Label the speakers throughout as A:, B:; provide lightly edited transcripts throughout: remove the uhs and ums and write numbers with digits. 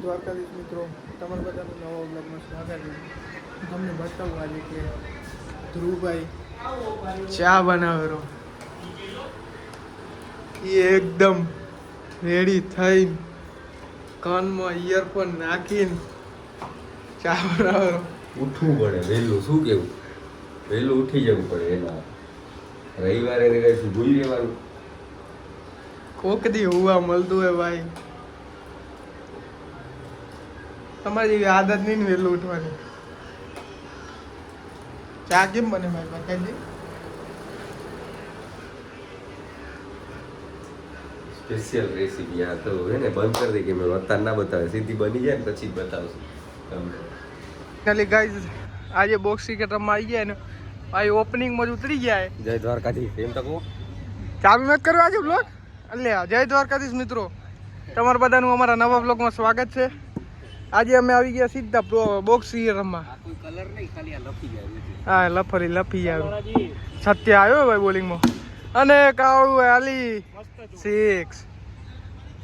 A: દ્વારકાધીશ મિત્રો, તમારા બધાનું નવા બ્લોગમાં સ્વાગત છે. તમને બતાવું આજે કે ધ્રુવભાઈ ચા બનાવેલો એ એકદમ રેડી થઈને કાનમાં ઇયરફોન નાખીને ચા બનાવેલો.
B: ઉઠવું પડે વહેલું, શું કેવું, વહેલું ઉઠી જવું પડે. એના રવિવારે કઈ ભૂલી રહેવાનું.
A: કોક દી હોવા મળતું હોય ભાઈ. તમારી જેવી આદત નહીં ને વહેલું ઉઠવાની. ચા કેમ બને ભાઈ બતાવી?
B: સ્પેશિયલ રેસીપી આ તો હે ને બંધ કરી દે કે મેં અત્યારે ના બતાવે, સીધી બની જાય ને પછી જ બતાવશું તમને.
A: ખાલી ગાઈઝ આજે બોક્સ ક્રિકેટ રમવા આવી ગયા ને ભાઈ, ઓપનિંગમાં જ ઉતરી ગયા.
B: જય દ્વારકાધીશ એમ તો કહો.
A: ચાલુ નથી કરવા આજે બ્લોગ. એટલે જય દ્વારકાધીશ મિત્રો, તમારા બધાનું અમારા નવા બ્લોગમાં સ્વાગત છે. આજે અમે આવી ગયા સીધા બોક્સ ક્રિકેટ રમવા.
B: કલર નહીં, ખાલી આ લપી જાય.
A: હા લફી જાય. સત્ય આવ્યો ભાઈ બોલિંગમાં અને કાળુ આલી 6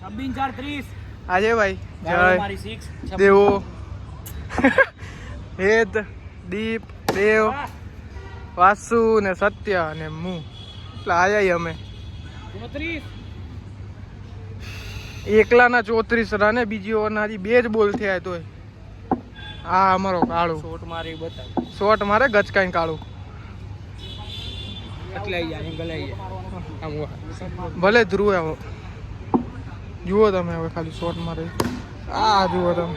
C: 26-4-30
A: આજે ભાઈ જય દેવો હેદ દીપ દેવ વાસુ ને સત્ય ને હું એટલે આયા અમે
C: 34
A: એકલાના 34 રન, બીજી ઓવરના હજી 2 જ બોલ થયા તોય. આ અમારો કાળુ
C: શોટ મારી બતાવ.
A: શોટ મારે ગચકાઈ કાળુ.
C: એટલે આઈ જાય એંગલ આઈ જાય.
A: ભલે ધ્રુવ આવો જુઓ તમે હવે ખાલી શોટ મારે. આ જુઓ તમે,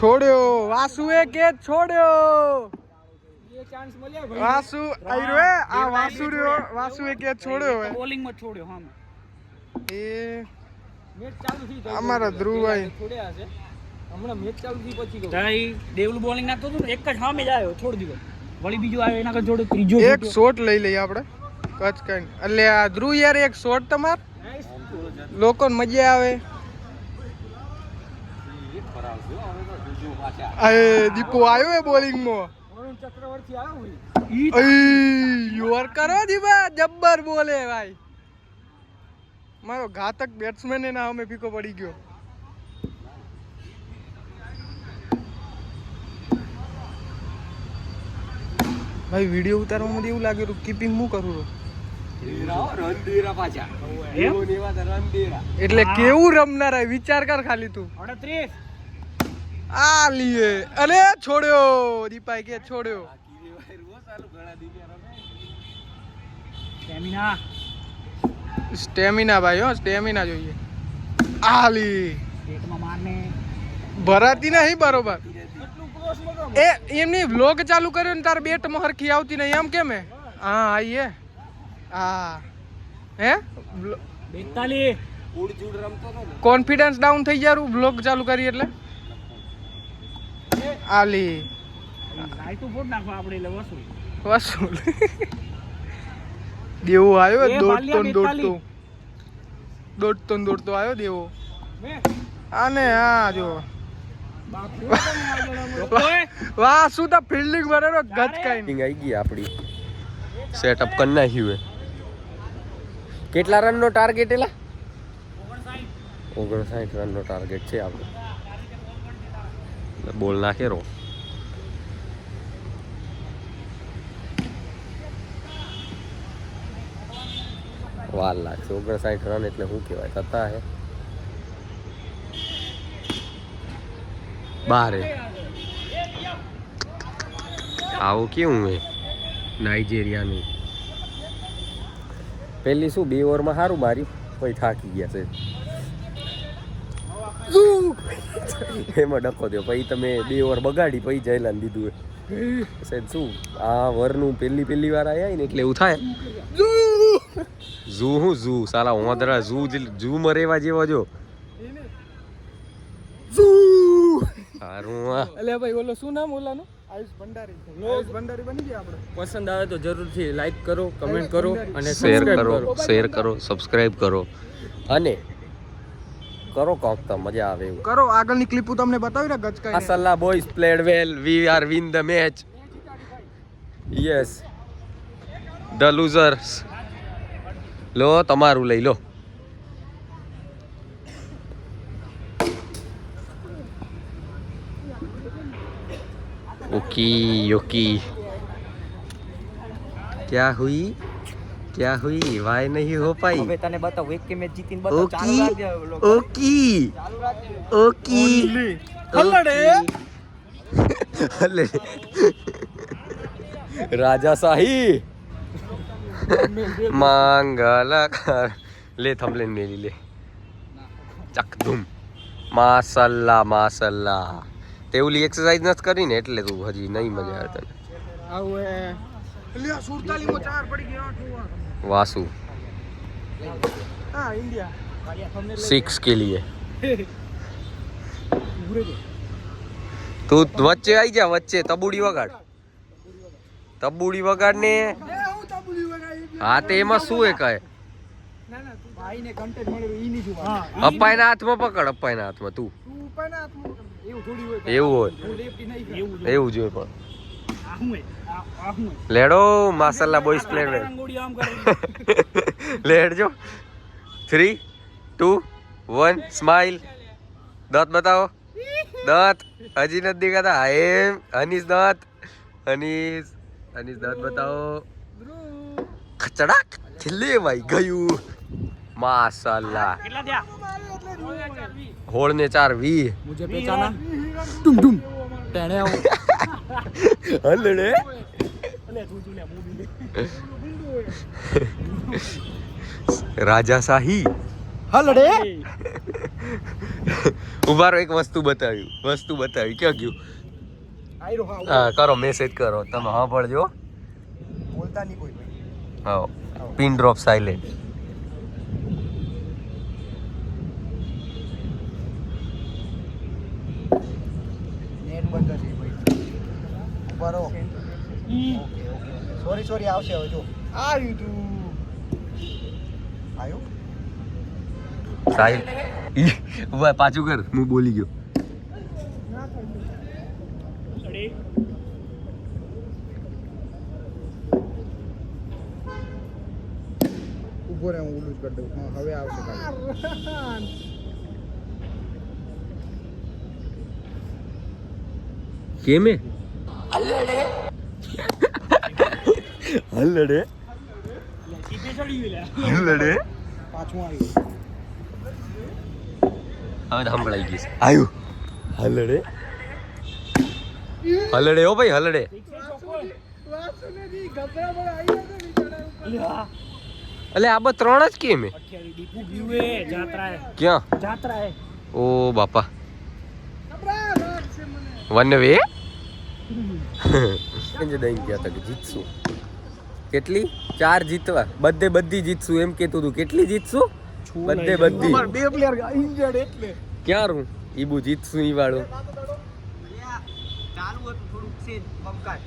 A: છોડ્યો વાસુએ કેચ છોડ્યો.
C: બે ચાન્સ મળ્યા ભાઈ.
A: વાસુ આયરો હે, આ વાસુએ કેચ છોડ્યો હે.
C: બોલિંગ માં છોડ્યો. હા
A: એ
C: મેચ ચાલુ થઈ તો
A: અમારા ધ્રુવભાઈ
C: છોડ્યા છે. હમણાં મેચ ચાલુ થઈ પછી ગયો ભાઈ. દેવલું બોલિંગ નાખતો હતો ને, એક જ સામે જ આવ્યો, છોડી દીધો. વળી બીજો આવ્યો, એના કરતા જોડે ત્રીજો.
A: એક શોટ લઈ લઈએ આપણે કચ કઈ. એટલે આ ધ્રુવ યાર એક શોટ તમાર લોકોને મજા આવે. દીપો આવ્યો હે બોલિંગમાં.
C: ચક્રવર્તી આવ્યો
A: યોર કરો દીપા, જબ્બર બોલે ભાઈ. મારો ઘાતક બેટ્સમેન એના અમે ફીકો પડી ગયો. ભાઈ વિડીયો ઉતારવામાં એવું લાગે કીપિંગ હું કરું એટલે કેવું રમનાર વિચાર કર ખાલી તું.
C: 38
A: આ લીએ અરે છોડ્યો દીપાઈ કે છોડ્યો. સ્ટેમિના ભાઈ, હો સ્ટેમિના જોઈએ. આ લી
C: પેટમાં મારને
A: ભરાતી નહીં બરોબર. એ એમની વ્લોગ ચાલુ કર્યો ને તાર બેટ માં હરખી આવતી નહીં એમ કેમ? હા આઈએ. હા હે
C: 42
B: ઉડજુડ રમતો હતો ને,
A: કોન્ફિડન્સ ડાઉન થઈ જાય વ્લોગ ચાલુ કરી એટલે. આલી
C: લાઈટુ ફોડ નાખવા આપણે એટલે વસૂલ
A: વસૂલ. દેવો આવ્યો દોડતો આવ્યો દેવો. આને આ જો વાહ શું તો ફિલ્ડિંગ બરાબર ગચકાઈ
B: આવી ગઈ આપણી. સેટઅપ કરી નાખ્યું હે. કેટલા રનનો ટાર્ગેટ? એલા 59 રનનો ટાર્ગેટ છે આપણો. બોલ નાખેરો. વાર લાગશે. 59 રન એટલે શું કહેવાય, થતા હે બારે. આવું કેવું હે નાઇજેરિયાનું. પહેલી શું 2 ઓવરમાં સારું માર્યું, પછી થાકી ગયા છે એમાં ડખો થયો. પછી તમે 2 ઓવર બગાડી, પછી જયલાને દીધું સાહેબ. શું આ વરનું પહેલી વાર આવ્યા ને એટલે એવું થાય. ઝૂ સાલા હોંદરા ઝૂ મરેવા જેવો જો. સારું.
A: એટલે ભાઈ ઓલો શું નામ ઓલાનું? આયુષ ભંડારી બની ગયા આપણે.
C: પસંદ આવે તો જરૂરથી લાઈક કરો, કમેન્ટ કરો અને
B: શેર કરો, સબસ્ક્રાઇબ કરો અને કરો કોક તો મજા આવે એવું
A: કરો. આગળની ક્લિપ તમને બતાવી ને ગચકાઈ.
B: અસલા boys played well, we are win the match. Yes the losers. લો તમારું લઈ લો. ओकी ओकी क्या हुई वाय नहीं हो पाई
C: હવે તને બતાવ એક કે મેચ જીતીને બતાવ ચાલુ
B: ओकी
C: રાખજે લોકો
B: ओकी ओकी
A: હલડે
B: हल्ले राजाशाही मंगलकार ले थंबनेल मेली ले ચકધુમ માસલ્લા તે ઓલી એક્સરસાઇઝ નથી કરી ને એટલે તું હજી નહીં મજા આવે તને
A: આવું લ્યો 47 માં 4 પડી ગયો 8
B: वासु
A: હા ઇન્ડિયા
B: 6 के लिए તું વચ્ચે આવી જા વચ્ચે તબુડી વગાડ ને હા તે એમાં શું એ કહે
C: ભાઈને કન્ટેન્ટ મળ્યું ઈ નહીં જોવા
B: અપાઈના હાથમાં પકડ અપાઈના હાથમાં તું
C: એવું થોડી હોય
B: એવું હોય
C: હું લેફ્ટી નહીં
B: એવું જોઈએ પણ
C: આ હું
B: લેડો માસલ્લા બોયસ પ્લેડ
C: રંગોળી આમ કરે
B: લેડજો 3 2 1 સ્માઈલ દાંત બતાવો દાંત હજી નથી દેખાતા એમ અનીસ દાંત અનીસ દાંત બતાવો ખચડાક છેલ્લે ભાઈ ગયું માશાલ્લાહ
C: કેટલા થયા
B: હોળ ને 4 20
C: મુજે પહેચાના ટુમ ટુમ ટેણે આવો
B: હલડે
C: અલે તું લે મૂવી
B: રાજાશાહી
A: હલડે
B: ઉભારો એક વસ્તુ બતાવી ક્યાં ગયું
C: આયરો હા
B: હા કરો મેસેજ કરો તમે હા પડજો
C: બોલતા નહીં કોઈ
B: હા પિન ડ્રોપ સાયલેન્ટ
C: નેટ બંધ છે ભાઈ ઉભારો ઓકે સોરી આવશે હવે જો આવ્યું તું આવ્યું
B: સાહિલ ઉભા પાછું કર હું બોલી ગયો
C: ઉભો રહે હું ઓલું જ કરી દઉં હા હવે આવશે
B: કેમે હલડે
C: પાછું આવ્યું
B: હવે સંભળાઈ ગઈ આવ્યું હલડે હો ભાઈ હલડે એટલે આ બસ 3 જ કેમ ક્યાં ઓ બાપા વન વે દઈ ગયા હતા કે જીતશું કેટલી 4 જીતવા બધી જીતશું એમ કેતું તું કેટલી જીતશું બધી
C: બે પ્લેયર ઇન્જર્ડ એટલે
B: ક્યાં રૂ ઈબુ જીતશું ઈ વાળું
C: ચાલુ હતું થોડુંક સેજ કામકાજ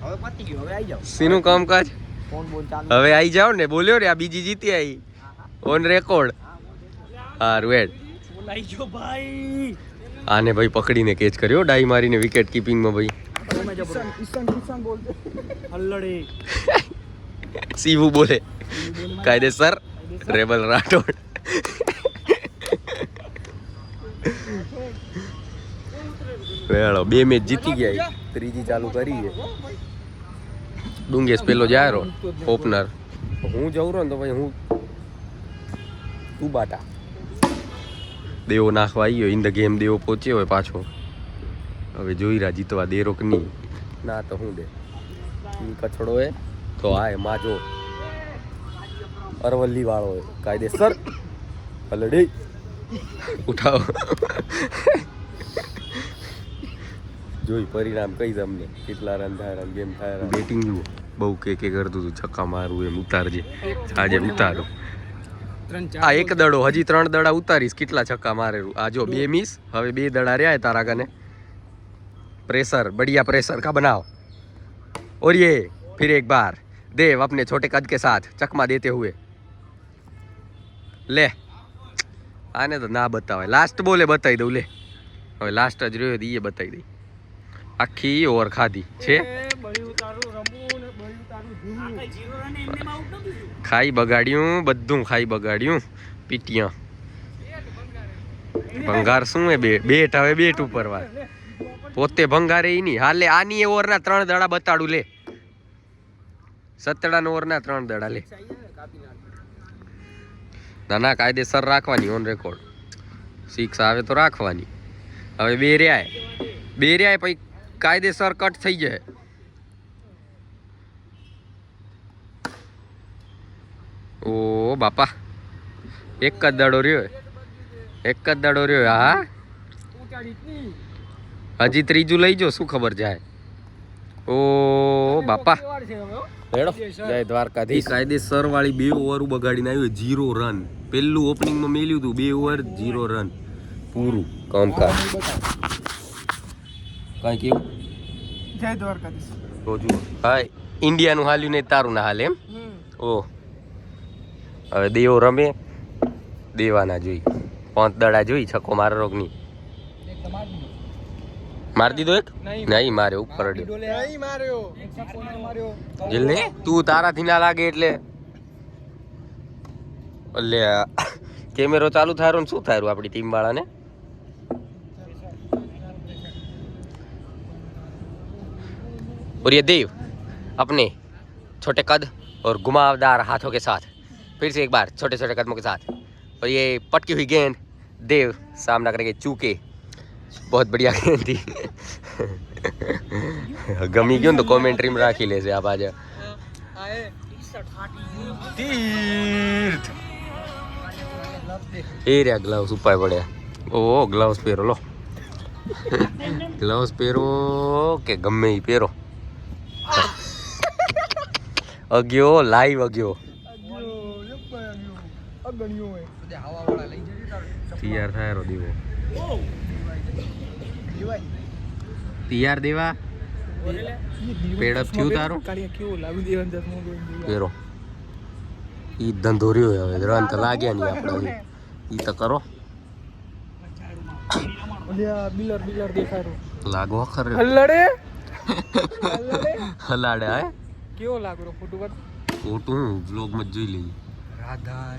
C: હવે પતી ગયું હવે આવી જાવ
B: સીનું કામકાજ
C: ફોન બોલ ચાલુ
B: હવે આવી જાવ ને બોલ્યો રે આ બીજી જીતી આવી ઓન રેકોર્ડ હારું એડ
C: બોલાઈ ગયો ભાઈ
B: આને ભાઈ પકડીને કેચ કર્યો ડાઈ મારીને વિકેટ કીપિંગમાં ભાઈ
C: ઈશાન બોલતે હલ્લડે
B: સીવું બોલે કાયદેસર રેબલ રાઠોડ વેળો 2 મેચ જીતી ગયા ત્રીજી ચાલુ કરી છે ડુંગેશ પેલો જાયરો ઓપનર હું જઉં રહ્યો ને તો ભાઈ હું તું બાટા દેવો નાખવા આવી ગયો ઇન ધ ગેમ દેવો પહોંચ્યો હોય પાછો હવે જોઈ રહ્યા જીતવા દે રોક નહીં ના તો હું દે ઈ કચડો હે તો આ માજો અરવલ્લી વાળો હે કાયદેસર હલડી ઉઠાવો જોઈ પરિણામ કઈ તમને કેટલા રન થાય ગેમ થાય બેટિંગ જુઓ બહુ કે કરતું હતું છક્કા મારું એમ ઉતારજે આજે ઉતારો આ એક દડો હજી 3 દડા ઉતારીશ કેટલા છક્કા મારેલું આ જો 2 મિસ હવે 2 દડા રહ્યા તારા કને प्रेशर बढ़िया प्रेशर का बनाओ और ये फिर एक बार देव अपने छोटे कद के साथ चकमा देते हुए ले आने तो ना बतावे लास्ट बोले बताई दो ले હવે લાસ્ટ જ રહ્યો એ બતાવી દઈ આખી ઓવર ખાધી છે ખાઈ બગાડ્યું બધું ખાઈ બગાડ્યું પીટિયા ભંગાર શું હે બેટ હવે બેટ ઉપર વાત પોતે ભંગારે ઈ નહીં હાલે. આની ઓવરના 3 દડા બતાડું લે. સતડા ઓવરના 3 દડા લે. ના કાયદેસર રાખવાની ઓન રેકોર્ડ. 6 આવે તો રાખવાની. હવે બે રહ્યા પછી કાયદેસર કટ થઈ જાય. ઓ બાપા એક જ દડો રહ્યો. હા હજી ત્રીજું લઈ જો શું ખબર જાય. ઓ બાપા જય દ્વારકાધીશ. કાયદેસર વાળી 2 ઓવર બગાડીને આવ્યો 0 રન. પેલું ઓપનિંગમાં મેલ્યું હતું 2 ઓવર 0 રન પૂરું કામકાજ. કઈ કેવું
A: જય દ્વારકાધીશ.
B: તો જુઓ હા ઇન્ડિયાનું હાલ્યું નહીં તારું ના હાલ એમ. ઓ હવે દેવો રમે દેવાના જોઈ 5 દડા જોઈ છક્કો મારે રોગની મારી દીધો એક નહીં મારે ઉપર એટલે તું તારાથી ના લાગે એટલે કેમેરો ચાલુ થાય ને શું થાય આપણી ટીમ વાળાને. और ये देव अपने छोटे कद और घुमावदार हाथों के साथ फिर से एक बार छोटे छोटे कदमों के साथ और ये पटकी हुई गेंद देव सामना करके चूके. बहुत बढ़िया गेंद थी. गमी क्यों तो कमेंट्री में राखी ले से आप आज तीर्थ ए रे ग्लव्स ऊपर पड़े. ओ ग्लव्स પહેરો લો. ગ્લવ્સ પહેરો કે ગમે ઈ પહેરો. અગ્યો લાઈવ અગ્યો તૈયાર થાય રો દીવો. તૈયાર દેવા પેડઅપ થયું તારું પહેરો. ઈ ધંધો રહ્યો હવે રન તો લાગ્યા નહીં આપણે ઈ તો કરો લાગો ખરે હલાડે હે
A: કેવો લાગરો
B: ફોટો વ્લોગ માં જોઈ લઈએ.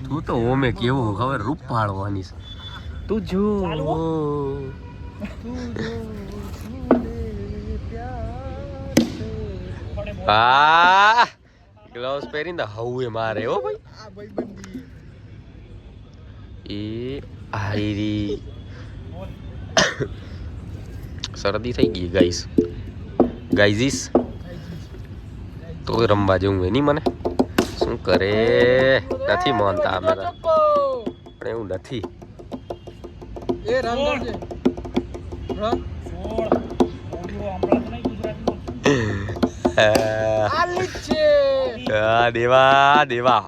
B: તું તો ઓમે કેવો ખબર રૂપાળવાની છે તું જો હા ગ્લવ્સ પહેરીને હવું મારે હો ભાઈ. એ આયરી શરદી થઈ ગઈ ગાઈઝીસ તો રમવા જવું હોય નહીં મને શું કરે નથી માનતા અમે પણ એવું નથી. દેવા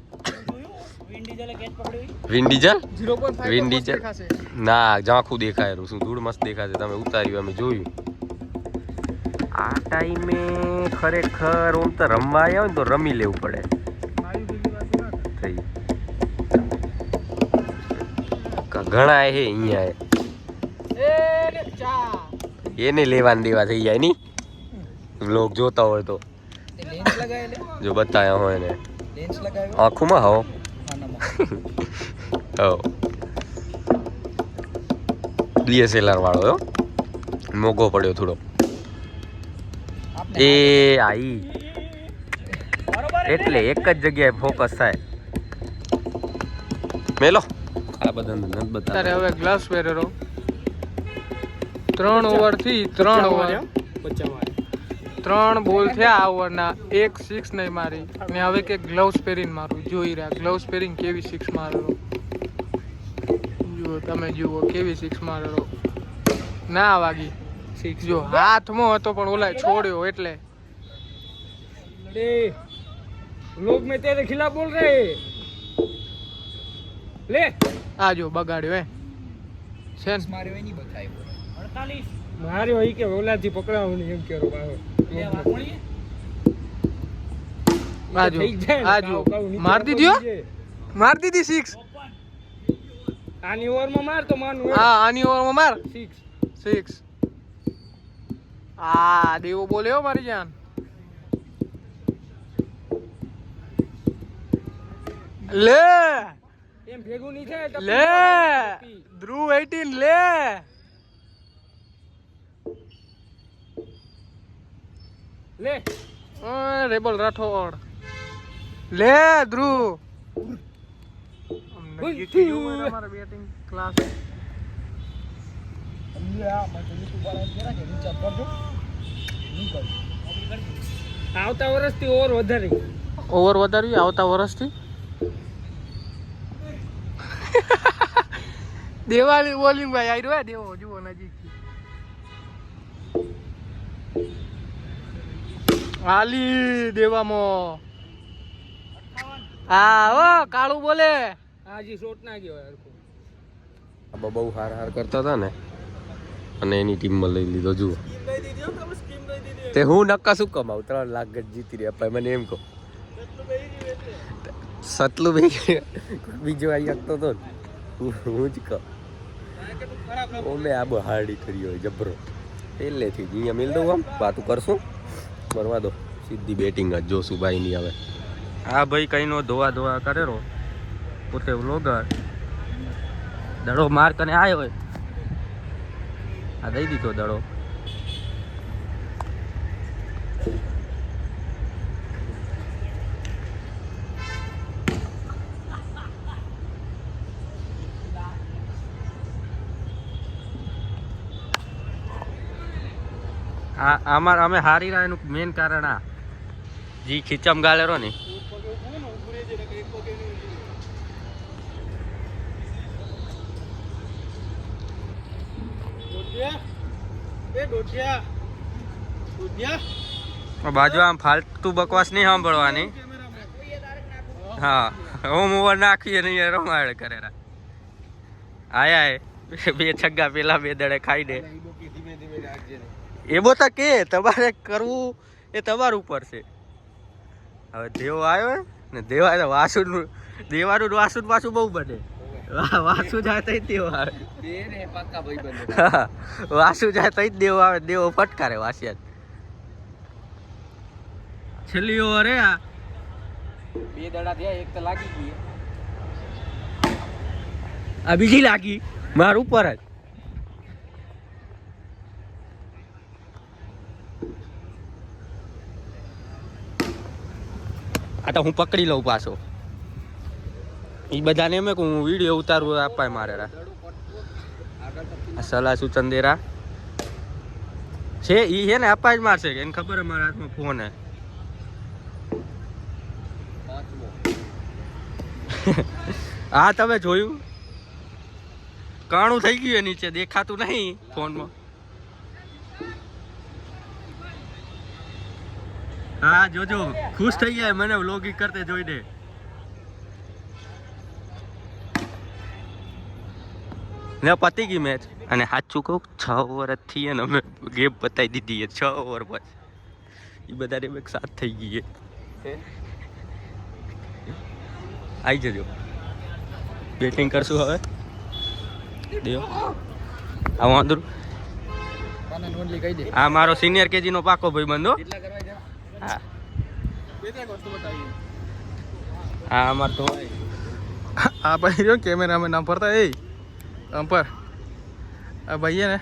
B: વિન્ડીજલ ના ઝાંખું દેખાય શું ધૂળ મસ્ત દેખાશે. તમે ઉતાર્યું અમે જોયું. આ ટાઈમે ખરેખર ઓમ તો રમવા આવ્યા હોય ને તો રમી લેવું પડે. ઘણા હે અહીંયા એને લેવાને દેવા થઈ જાય ની વ્લોગ જોતા હોય તો જો બતાવ્યા હોય ને આંખોમાં હો DSLR વાળો મોઘો પડ્યો થોડો. એ આઈ એટલે એક જ જગ્યાએ ફોકસ થાય. મેલો આ બધા નત બતા.
A: હવે ગ્લાસ પહેરેરો 3 ઓવર થી 3 ઓવર 3 બોલ થયા આ ઓવરના 1 6 નહીં મારી ને હવે કે ગ્લવ્સ પહેરીને મારું જોઈ રહ્યા. ગ્લવ્સ પહેરીને કેવી 6 મારેલો જુઓ તમે જુઓ કેવી 6 મારેલો ના વાગી 6 જો હાથમાં હતો પણ ઓલા છોડ્યો એટલે
C: लोग में तेरे खिलाफ बोल रहे ले
A: આ જો બગાડ્યો હે સેન્સ
C: માર્યો એ નહીં બતાવ્યો 48 માર્યો ઈ કે ઓલાથી પકડાવવાની એમ કેરો બાહો
A: માર દીધી 6
C: આની ઓવરમાં માર તો માનું
A: હા આની ઓવરમાં માર 6 આ દેવો બોલ્યો મારી જાન લે
C: એમ ભેગું નહીં થાય
A: લે ધ્રુવ 18 લે
C: લે
A: રેબલ રાઠોડ લે ધ્રુવ અમને ગીતી જોવું હોય તમારે બેટિંગ ક્લાસ
C: આવતા વર્ષથી ઓવર વધારી
A: આવતા વર્ષથી દેવાની બોલિંગ ભાઈ આવી રહ્યો દેવો જુઓ નજીક હાલી દેવામાં હા ઓ કાળું બોલે
C: હાજી શોટ ના ગયો
B: આ બહુ હાર કરતા હતા ને અને એની ટીમમાં લઈ લીધો જુઓ તે હું નક્કા શું કમાવું 3 લાખ જ જીતી રહ્યા ભાઈ મને એમ કહો સતલું ભાઈ બીજો આવી શકતો હતો હું જ કહું ઓમે આ બહુ હાર્ડી કરી હોય જબરો પહેલેથી જ અહીંયા મિલ દઉં આમ વાતું કરશું મરવા દો સીધી બેટિંગ જ જોશું ભાઈ ની હવે આ ભાઈ કઈનો ધોવા કરેલો પોતે વ્લોગર દડો માર કને આવ્યો હોય આ દઈ દીધો દડો અમે હારી રહ્યા એનું મેન કારણ આ જી ખીચમ ગાલેરો ને બાજુ આમ ફાલતુ બકવાસ નહીં સાંભળવાની હા હું ઓવર નાખીએ નહીં રમાડ કરેલા આયા બે છગ્ગા પેલા 2 દડે ખાઈ દે એ બોતા કે તમારે કરવું એ તમારું ઉપર છે હવે દેવ આવ્યો ને દેવા દેવાનું વાસુન પાછું બહુ બને વાસુ જાય તો દેવ આવે વાસુ જાય તો દેવ આવે દેવો ફટકારે વાસિયા છેલ્લી ઓવર હે આ 2 દડા થયા એક તો લાગી ગઈ આ બીજી લાગી માર ઉપર જ આ તો હું પકડી લઉં પાછો એ બધાને એમ કે હું વિડીયો ઉતારું અપાય મારે સલાહ સૂચન દેરા છે એ છે ને અપાય જ મારશે એને ખબર મારા હાથમાં ફોન હે હા તમે જોયું કાણું થઈ ગયું નીચે દેખાતું નહીં ફોનમાં હા જોજો ખુશ થઈ ગયા મને વ્લોગિંગ કરતે જોઈને ને પતી ગઈ મેચ અને સાચું કહું 6 ઓવર જ થઈ ને અમે ગેમ પતાવી દીધી 6 ઓવર પછી એ બધાને એક સાથ થઈ ગઈ આવી જજો બેટિંગ કરશું હવે દેવ આ વાંધો આ મારો સિનિયર કેજી નો પાકો ભાઈ બંધો હા હા અમાર તો
A: આ ભાઈ રહ્યો કેમેરામેન નામ પડતા એ અંપર આ ભાઈ ને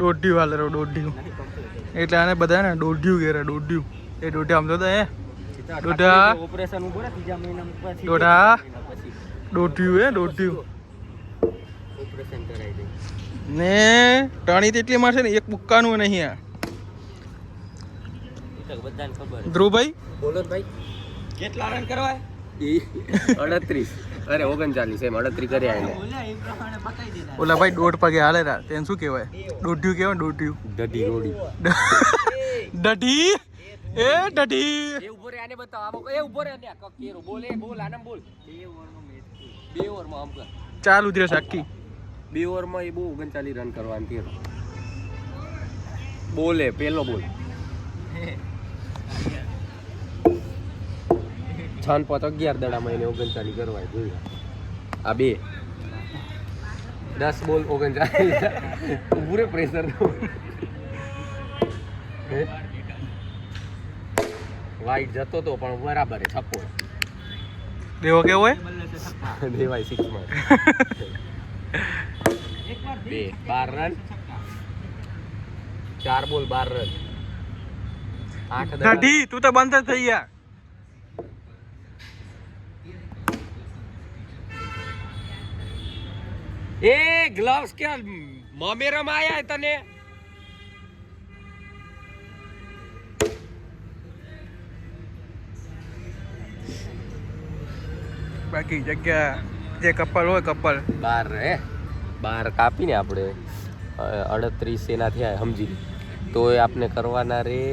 A: દોઢ્યું હાલે દોઢ્યું એટલે આને બધા ને દોઢ્યું ઘેરે દોઢ્યું એ દોઢ્યા આમ તો હે દોઢા
C: ઓપરેશન ઉભો રહે 3 મહિના પછી
A: દોઢા દોઢ્યું હે દોઢ્યું
C: ઓપરેશન કરાઈ દે
A: ને ટાણી તેટલી મારશે ને એક બુક્કાનું નહીં આ
C: બધાને ખબર
A: ધ્રુવભાઈ
C: બોલો ભાઈ કેટલા રન કરવા
B: 38 અરે 39 એમ 38 કર્યા એને
A: ઓલા ભાઈ 1.5 પગે હાલે રા તેને શું કહેવાય દોઢ્યું કહેવાય દોઢ્યું
B: ડડી રોડી
A: ડઢી એ ડઢી
B: એ ઉભો રે આને બતાવ આમો એ ઉભો રે ને કકેરો બોલ આનમ બોલ 2 ઓવરનો મેચ 2 ઓવરમાં આમ કર
A: ચાલ ઉધરે સાકી
B: 2 ઓવરમાં એ બહુ 39 રન કરવાનું થયો બોલે પેલો બોલ 6 5 11 દડામાં એને 39 કરવા જોયું આ 2 10 બોલ 39 પૂરે પ્રેશર વાઈટ જતો તો પણ બરાબર છપ્પો
A: દેવો કેવો હોય
B: દેવાય 6 માં 12 રન 4 બોલ 12 રન 8
A: ઢઢી તું તો બંધ જ થઈ ગયા.
B: એ ગ્લવ્સ કે મમેરમ આયા તને
A: બાકી જગ્યા જે કપલ હોય કપલ
B: 12 કાપીને આપણે 38 એના થયા સમજી લે. તો એ આપણે કરવાના રે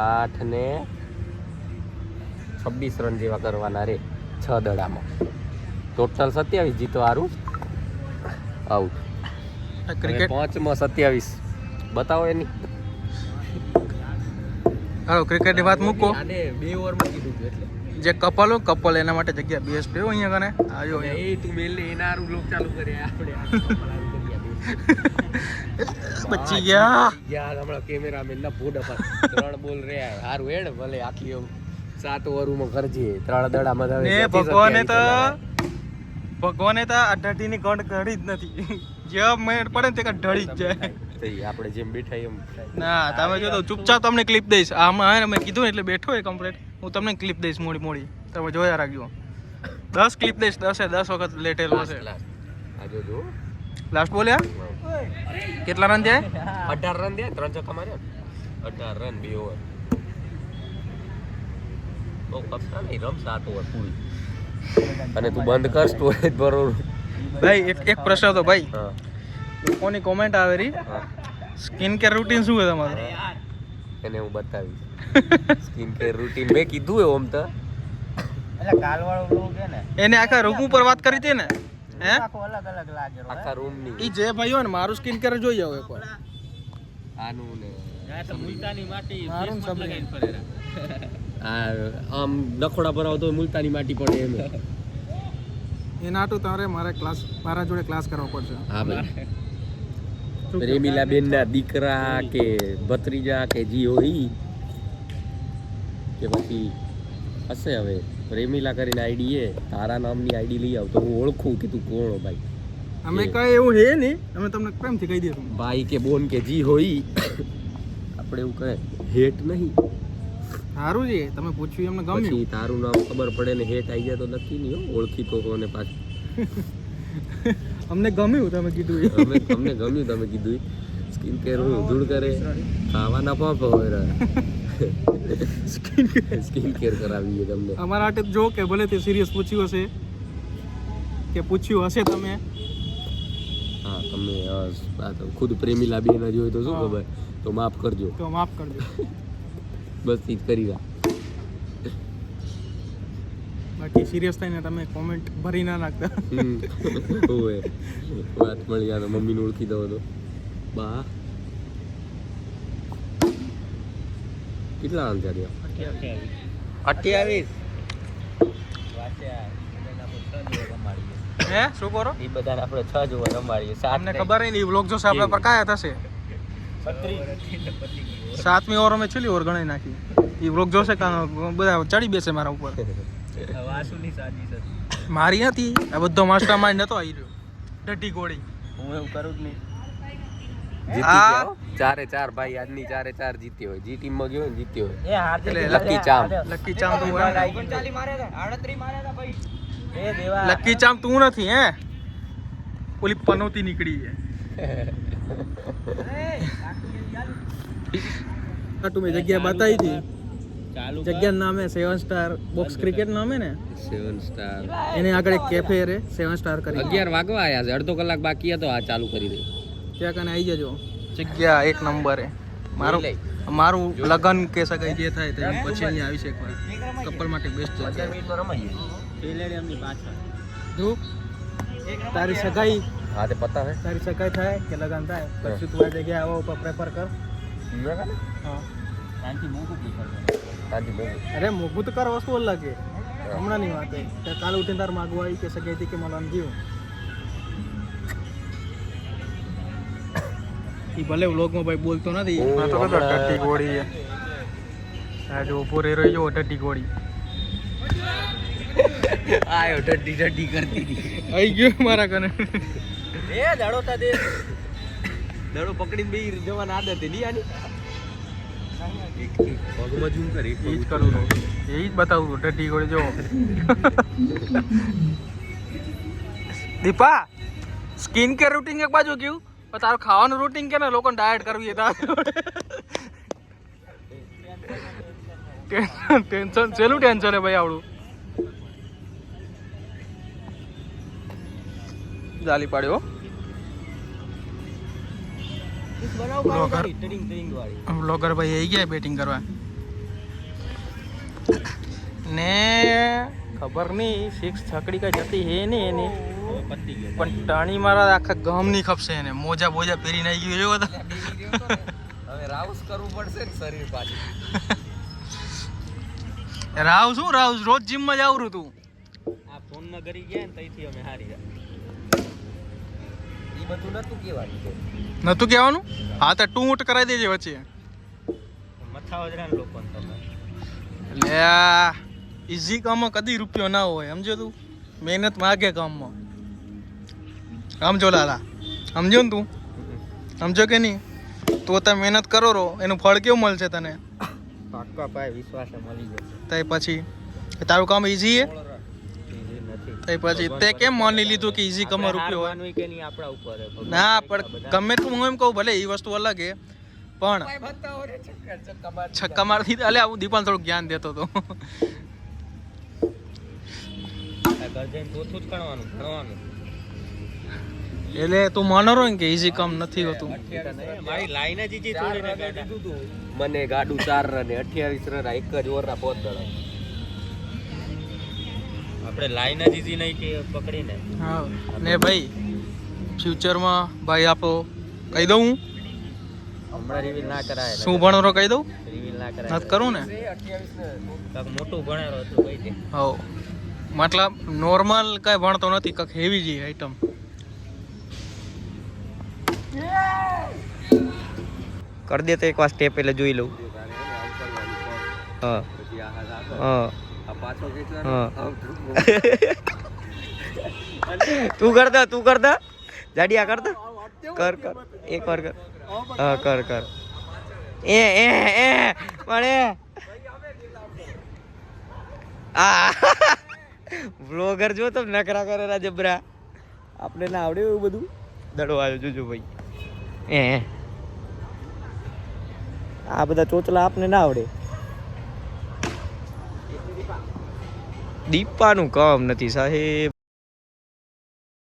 B: 8 ને 26 રન જેવા કરવાના રે 6 દડામાં. ટોટલ 27 જીતો હારું આઉટ.
A: ક્રિકેટ
B: 5 માં 27 બતાવો એની.
A: હાલો ક્રિકેટની વાત મૂકો.
B: આને 2 ઓવરમાં કીધું હતું એટલે
A: જે કપલ હોય કપલ એના માટે જગ્યા બેસ્ટ હોય અહીંયા કને. આયો
B: એ તું મેલ એના હારું લોક ચાલુ કરે આપણે
A: બચી ગયા.
B: યાર હમણાં કેમેરામેન ના ફોડ પર 3 બોલ રે હારું હેડ ભલે આખી 7 ઓવરમાં કરજે 3 દડામાં આવે.
A: ને ભગવાને તો આ ઢઢીની ગંઢ કાઢી જ નથી. જે મેળ પડે ને તે ઢળી જ જાય.
B: આપણે જેમ બેઠા એમ
A: ના તમે જો તો ચૂપચાપ તમને ક્લિપ દઈશ. આમાં મેં કીધું ને એટલે બેઠો હોય કમ્પ્લીટ. હું તમને ક્લિપ દઈશ મોડી તમે જોયા રાખજો. 10 ક્લિપ દઈશ. 10 વખત લેટેલો હશે.
B: આ જો જો
A: લાસ્ટ બોલ્યા કેટલા રન જાય?
B: 18 રન દે 3 છક્કા માર્યા 18 રન 2 ઓવર. બહુ કપતા નહીં રમ 7 ઓવર પૂરી. અને તું બંધ કર સ્ટોરેજ બરોબર.
A: ભાઈ એક પ્રશ્ન હતો ભાઈ.
B: હા
A: લોકોની કોમેન્ટ આવે રહી સ્કિન કેર રૂટીન શું છે તમારું?
B: એને હું બતાવીશ સ્કિન કેર રૂટીન મેં કીધું હે ઓમ તો
C: એટલે કાલવાળો લોક હે ને
A: એને આખા રૂમ ઉપર વાત કરી હતી ને હે
C: આખો અલગ અલગ લાગે રો
B: આખા રૂમ ની
A: ઈ જે ભાઈ હોય ને મારું સ્કિન કેર જોઈ આવો એકવાર.
B: આનું ને
C: આ તો મુલતાની માટી
A: મારું
C: બેસ
A: સબલે.
C: લગાઈને ફરેરા
B: આ આમ નખોડા ભરાવ તો મુલતાની માટી પડે એમ.
A: એના હાટું તારે મારા જોડે ક્લાસ કરવો પડશે.
B: હા ભાઈ પ્રેમીલા બેન ના દીકરા કે ભત્રીજા કે જી હોય કે પછી હશે હવે પ્રેમીલા કરીને આઈડી એ તારા નામની આઈડી લઈ આવ તો હું ઓળખું કે તું કોણ હો ભાઈ.
A: અમે કઈ એવું હે નહીં. અમે તમને પ્રેમથી કહી દઈશું.
B: ભાઈ કે બોન કે જી હોય આપણે એવું કહે હેટ નહીં.
A: સારું છે તમે પૂછ્યું એમને ગમ્યું.
B: પછી તારું નામ ખબર પડે ને હેટ આવી જાય તો નક્કી નહીં હો ઓળખીતો હો ને પાછું.
A: અમને ગમ્યું તમે કીધું એ.
B: અમને ગમ્યું તમે કીધું સ્કિન કેર હું ધૂળ કરે ખાવાના પાપ હોય સ્કિન કેર કરાવીએ તમને.
A: અમારા હાટે જો કે ભલે તે સિરિયસ પૂછ્યું હશે કે પૂછ્યું હશે તમે
B: હા તમે આ તો ખુદ પ્રેમીલા બેન જ હોય તો શું ખબર તો માફ કરજો
A: તો માફ કરજો.
B: બસ ઈ જ કરી રહ્યા.
A: બાકી સિરિયસ થઈને તમે કોમેન્ટ ભરી ના નાખતા.
B: ઓય વાત મળી આ તો મમ્મીને ઓળખી દો તો બા કેટલા રન કર્યા? 28.
A: હે શું કરો?
B: એ બધાને આપણે 6 જોવા રમાડીએ.
A: તમને ખબર નહીં વ્લોગ જોશે આપણે પર કાયા થશે. 7મી ઓવર અમે છેલ્લી ઓવર ગણાઈ નાખી. એ વ્લોગ જોશે બધા ચડી બેસે મારા ઉપર.
C: વાસુની સાજી છે
A: મારી નથી આ બધો માસ્ટર માઇન્ડ નતો આવી રહ્યો. ડટી ગોળી
C: હું એવું કરું જ નહીં.
B: જીતી ગયા હો. 4-4 ભાઈ આજની 4-4 જીત્યો હોય. જી ટીમમાં ગયો ને જીત્યો હોય.
C: એ હાર
A: એટલે
B: લકી ચામ.
A: લકી ચામ તું
C: 39 માર્યા હતા 38 માર્યા હતા ભાઈ એ દેવા
A: લકી ચામ તું નથી હે ઓલી પનોતી નીકળી છે. મેં જગ્યા બતાવી હતી.
C: ચાલુ
A: જગ્યાનું નામ હે 7 સ્ટાર બોક્સ ક્રિકેટ નામ હે ને
B: 7 સ્ટાર.
A: એને આગળ એક કેફે રે 7 સ્ટાર કરી
B: 11 વાગવા આયા છે. અડધો કલાક બાકી હતો આ ચાલુ કરી દે.
A: ત્યાં કને આવી જજો. જગ્યા એક નંબર હે. મારું લગન કે સગાઈ જે થાય તે પછી અહીંયા આવી છે એકવાર. કપલ માટે બેસ્ટ છે.
B: 15 મિનિટમાં રમાઈએ.
C: પેલેડિયમની પાછળ
A: જો તારી સગાઈ
B: હા તે પતા હે.
A: તારી સગાઈ થાય કે લગન થાય પછી તું આ જગ્યાએ આવો ઉપર પ્રેફર કર. હા
C: શાંતિ મોકું પ્રિફર
B: શાંતિ બહુ.
A: અરે મોઘું તો કર વસ્તુ અલગ છે. હમણાં ની વાત છે કાલે ઉઠીને તાર માગવા આવી કે સગાઈ હતી કે મળવાનું જીવ ઈ ભલે વ્લોગમાં ભાઈ બોલતો નથી. આ તો કદા ટટ્ટી ગોળી છે. આ જો ઉભો રહી જો ટટ્ટી ગોળી
B: આયો ઢડી કરતી હતી.
A: આવી ગયો મારા કને.
C: એ દડો તા દે
B: દડો પકડીને બે જવાની આદત હતી ની આની. પગમાં ઝૂમ કર, એક
A: એ જ કરું છું, એ જ બતાવું છું ઢઢી ગોળી જો. દીપા સ્કિન કેર રૂટીન એક બાજુ કયું પણ તારું ખાવાનું રૂટીન કે ને લોકોને ડાયટ કરવી ટેન્શન છેલ્લું ટેન્શન હે ભાઈ આવડું. જાલી પાડ્યો બ્લોગર ભાઈ આવી ગયા બેટિંગ કરવા ને ખબર નહીં સિક્સ છકડી કઈ જતી હે ને એની પણ ટાણી મારા આખા ગમની ખપશે એને મોજા બોજા પહેરીને આવી ગયો એવો હતો.
B: હવે રાઉસ કરવું પડશે ને શરીર પાછું.
A: રાવ શું રાવ રોજ જીમમાં જ આવરું તું.
C: આ ફોનમાં કરી ગયા ને તઈથી અમે હારી ગયા.
B: એ બધું નતું કહેવાનું.
A: નતું કહેવાનું? હા તો ટૂંટ કરાવી દેજે વચ્ચે.
C: મથા વજરાન લોકો તમે
A: લે ઈઝી કામમાં કદી રૂપિયો ના હોય સમજો તું. મહેનત માગે કામમાં સમજો લાલા સમજો ને તું સમજો કે નહીં તો તમે મહેનત કરો રો એનું ફળ કેવું મળશે તને
C: પાક્કા પાય વિશ્વાસ મળી જશે.
A: તે પછી તારું કામ ઈઝી હે તે પછી તે કેમ માની લીધું કે ઈઝી કામમાં રૂપિયો હોય
C: કે નહીં આપણા ઉપર હે.
A: ના પણ ગમે તું હું એમ કહું ભલે એ વસ્તુ અલગ હે પણ છક્કા મારથી અલે હું દીપાને થોડું જ્ઞાન દેતો હતો. એટલે તું માનો રો ને કે ઈઝી કામ નથી હોતું.
C: મારી લાઈન જ ઈજી છોડીને દીધું તું.
B: મને ગાડું 4 રન 28 રન એક જ ઓવરના 5 દડા.
C: આપણે લાઈન જ ઈજી નહીં કે પકડીને.
A: હા ને ભાઈ ફ્યુચરમાં ભાઈ આપો કહી દઉં હું
C: હમણાં રિવીલ ના કરાય.
A: શું ભણરો કહી દઉં
C: રિવીલ ના કરાય.
A: નથી કરું ને
C: કાક મોટું ભણેલો હતું કહી દે.
A: હો મતલબ નોર્મલ કઈ ભણતો નથી કાંક હેવી જી આઈટમ.
C: કર દે તો એકવાર સ્ટેપ એટલે જોઈ લઉં. હા હા તું કરતા જાડિયા કરતા કર એક વાર કર. હા કર એ મળે આ બ્લોગર જો તમે નકરા કરે રા જબરા. આપણે ના આવડે એવું બધું. દડો આવ્યો જોજો ભાઈ. આ બધા ચોચલા આપને ના આવડે. દીપાનું કામ નથી સાહેબ.